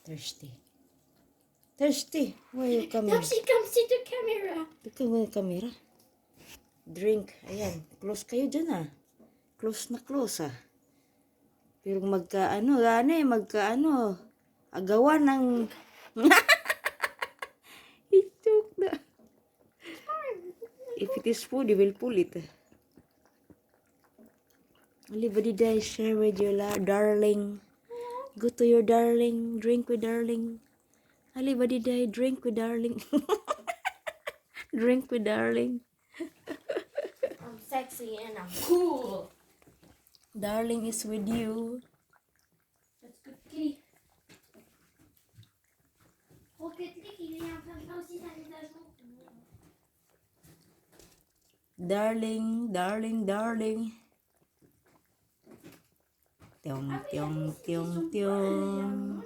Thirsty. Thirsty. Why you coming? Now she comes to the camera. Ikaw mo yung camera. Drink. Ayan. Close kayo dyan ah. Close na close ah. Pero magkaano, agawan ng... He took the... If it is food, you will pull it. Everybody die, share with your darling. Go to your darling. Drink with darling. Everybody die, drink with darling. Drink with darling. I'm sexy and I'm cool. Darling is with you. That's good, kitty. Okay, kitty. Darling, darling, darling. Tiong, tiong, tiong, tiong.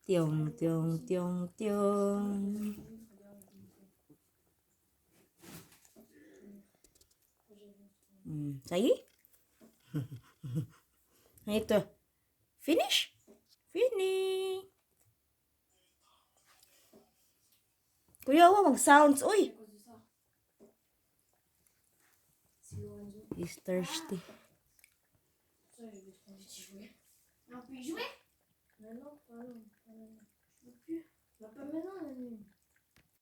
Tiong, tiong, tiong, tiong. Sige? Ito. Finish? Finish. Kuya, mag-sounds. Uy! He's thirsty. On peut y jouer? Mais non, pas non. Je peux plus. On va pas maintenant,